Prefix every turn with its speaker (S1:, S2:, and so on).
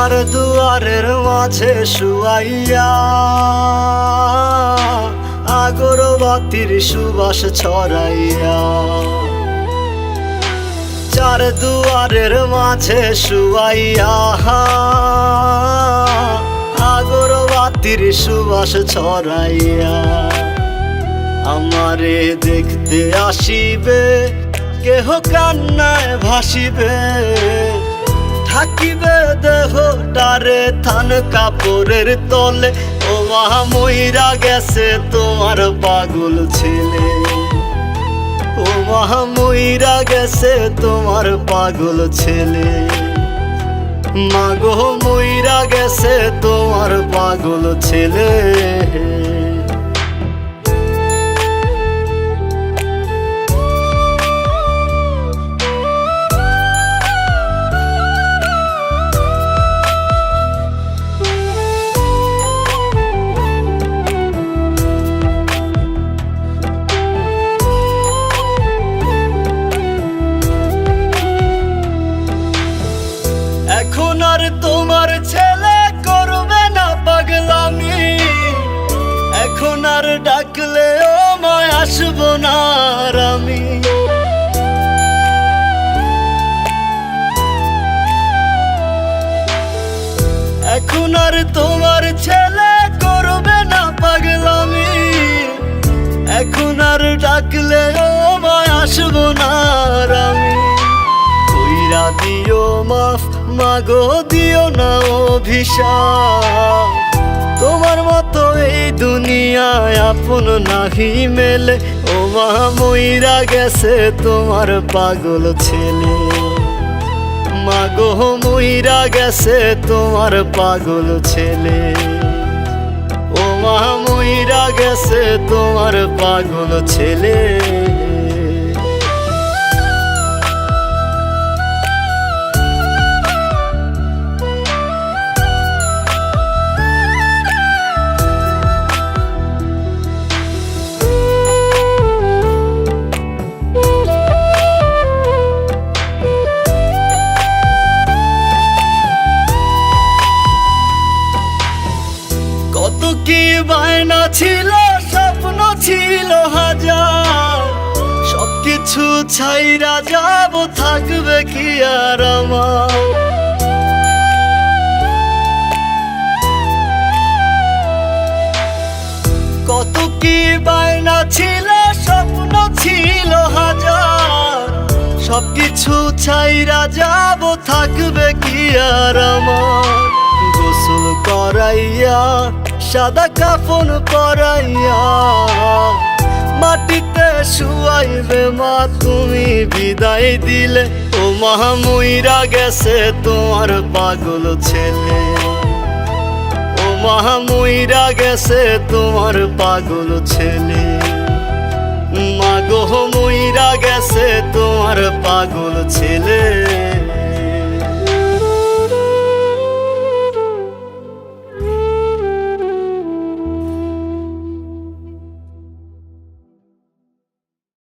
S1: চার দুয়ারের মাঝে শুয়াইয়া আগরবাতির সুবাস ছড়াইয়া, চার দুয়ারের মাঝে শুয়াইয়া আগরবাতির সুবাস ছড়াইয়া, আমারে দেখতে আসিবে কেহ কান্নায় ভাসিবে, থাকিবে দেহটারে থান কাপড়ের তলে। ও মা মইরা গেছে তোমার পাগল ছেলে, ও মা মইরা গেছে তোমার পাগল ছেলে, মাগো মইরা গেছে তোমার পাগল ছেলে। এখন আর তোমার ছেলে করবে না পাগলামি, এখন আর ডাকলে ও মায় আসবো না আর আমি। এখন আর তোমার ছেলে করবে না পাগলামি, এখন আর ডাকলে ও মায় আসবো না আর আমি। কইরা দিও মাফ মাগো দিও না অভিশাপ, তোমার মতো এই দুনিয়ায় আপন নাহি মেলে। ও মা মইরা গেছে তোমার পাগল ছেলে, মাগো মইরা গেছে তোমার পাগল ছেলে, ও মা মইরা গেছে তোমার পাগল ছেলে। কত কি বায়না ছিল, স্বপ্ন ছিল হাজার, সবকিছু ছাইরা যাব, থাকবে কি আর আমার। কত কি বায়না ছিল, স্বপ্ন ছিল হাজার, সবকিছু ছাইরা যাব, থাকবে কি আর আমার। গোসল করাইয়া সাদা কাফন পরাইয়া মাটিতে শুয়াইবে মা তুমি বিদায় দিলে। ও মা মইরা গেছে তোমার পাগল ছেলে, ও মা মইরা গেছে তোমার পাগল ছেলে, মাগো মইরা গেছে তোমার পাগল ছেলে।